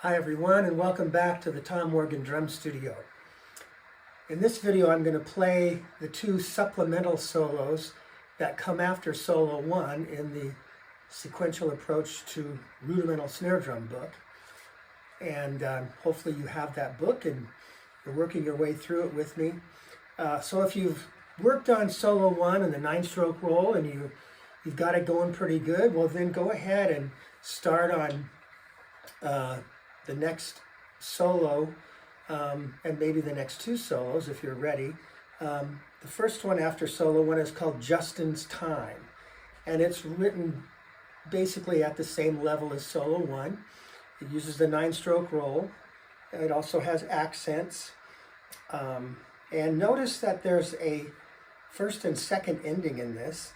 Hi everyone, and welcome back to the Tom Morgan Drum Studio. In this video I'm going to play the two supplemental solos that come after solo 1 in the Sequential Approach to Rudimental Snare Drum book. And hopefully you have that book and you're working your way through it with me. So if you've worked on solo 1 and the 9-stroke roll and you've got it going pretty good, well then go ahead and start on the next solo and maybe the next two solos if you're ready. The first one after solo 1 is called Justin's Time, and it's written basically at the same level as solo 1. It uses the 9-stroke roll. It also has accents, and notice that there's a first and second ending in this.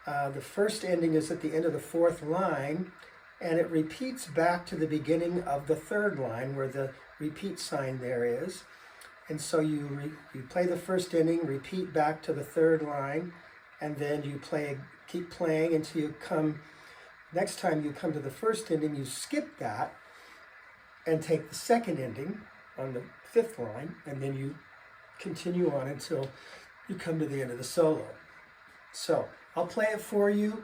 The first ending is at the end of the 4th line, and it repeats back to the beginning of the 3rd line where the repeat sign there is. And so you play the first ending, repeat back to the 3rd line, and then you keep playing until you come, next time you come to the first ending, you skip that and take the second ending on the 5th line, and then you continue on until you come to the end of the solo. So I'll play it for you.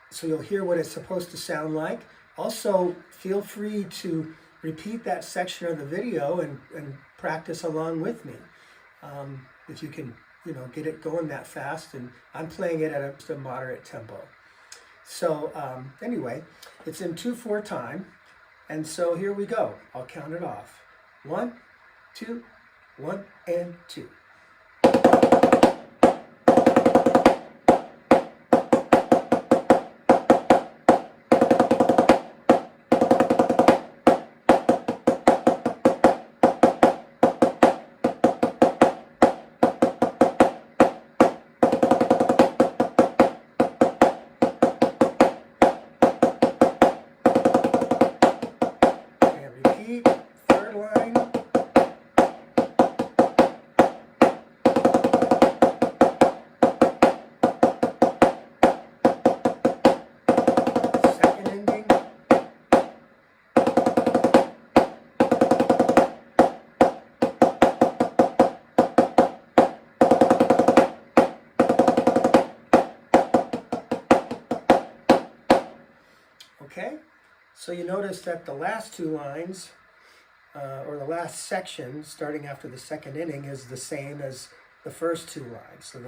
So you'll hear what it's supposed to sound like. Also, feel free to repeat that section of the video and practice along with me. If you can, get it going that fast. And I'm playing it at a moderate tempo. So anyway, it's in 2/4 time. And so here we go. I'll count it off. 1, 2, 1, and 2. Okay, so you notice that the last 2 lines, or the last section, starting after the second ending, is the same as the first 2 lines. So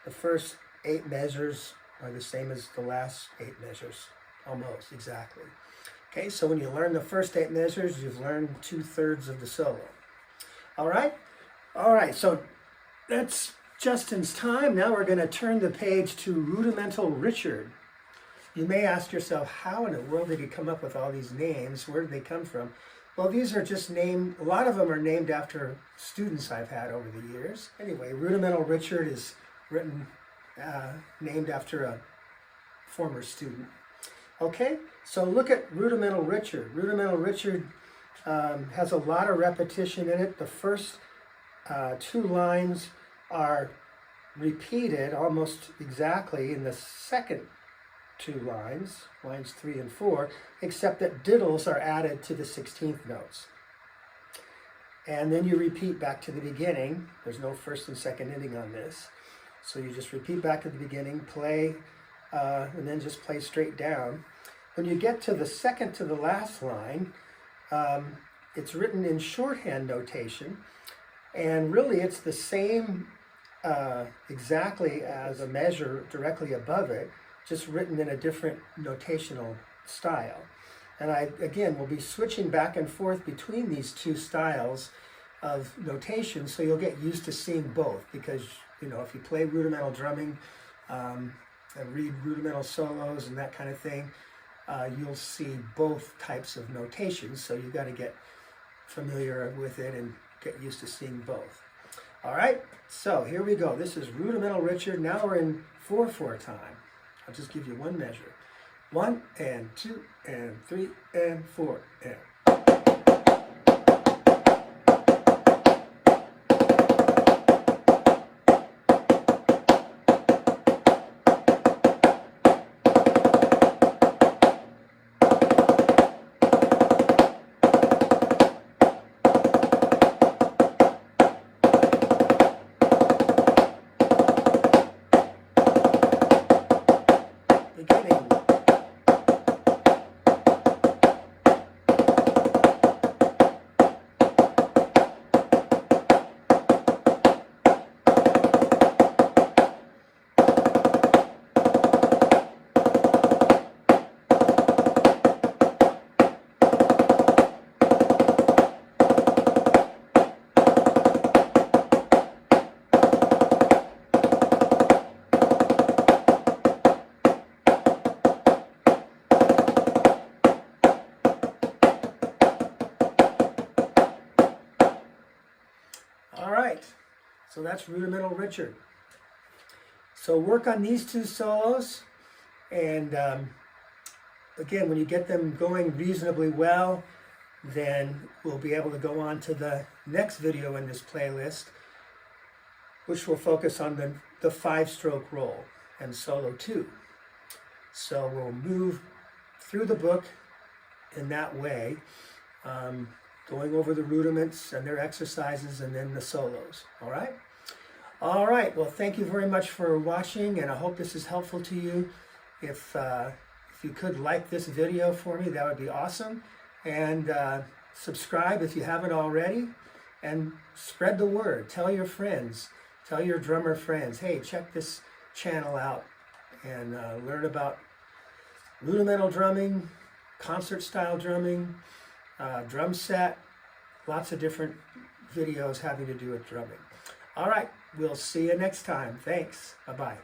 the first 8 measures are the same as the last 8 measures, almost exactly. Okay, so when you learn the first 8 measures, you've learned 2/3 of the solo. All right, so that's Justin's Time. Now we're going to turn the page to Rudimental Richard. You may ask yourself, how in the world did he come up with all these names? Where did they come from? Well, these are just named, a lot of them are named after students I've had over the years. Anyway, Rudimental Richard is written, named after a former student. Okay, so look at Rudimental Richard. Rudimental Richard has a lot of repetition in it. The first 2 lines are repeated almost exactly in the second 2 lines, lines 3 and 4, except that diddles are added to the 16th notes. And then you repeat back to the beginning. There's no first and second ending on this. So you just repeat back to the beginning, play, and then just play straight down. When you get to the second to the last line, it's written in shorthand notation, and really it's the same exactly as a measure directly above it, just written in a different notational style. And I, again, will be switching back and forth between these 2 styles of notation, so you'll get used to seeing both, because, if you play rudimental drumming and read rudimental solos and that kind of thing, you'll see both types of notations, so you've got to get familiar with it and get used to seeing both. All right, so here we go. This is Rudimental Richard. Now we're in 4/4 time. I'll just give you 1 measure. 1 and 2 and 3 and 4 and. beginning. All right, so that's Rudimental Richard. So work on these two solos, and again, when you get them going reasonably well, then we'll be able to go on to the next video in this playlist, which will focus on the 5-stroke roll and solo 2. So we'll move through the book in that way, going over the rudiments and their exercises and then the solos. All right? All right. Well, thank you very much for watching, and I hope this is helpful to you. If you could like this video for me, that would be awesome. And subscribe if you haven't already, and spread the word. Tell your friends. Tell your drummer friends, hey, check this channel out and learn about rudimental drumming, concert style drumming, drum set, lots of different videos having to do with drumming. All right, we'll see you next time. Thanks. Bye-bye.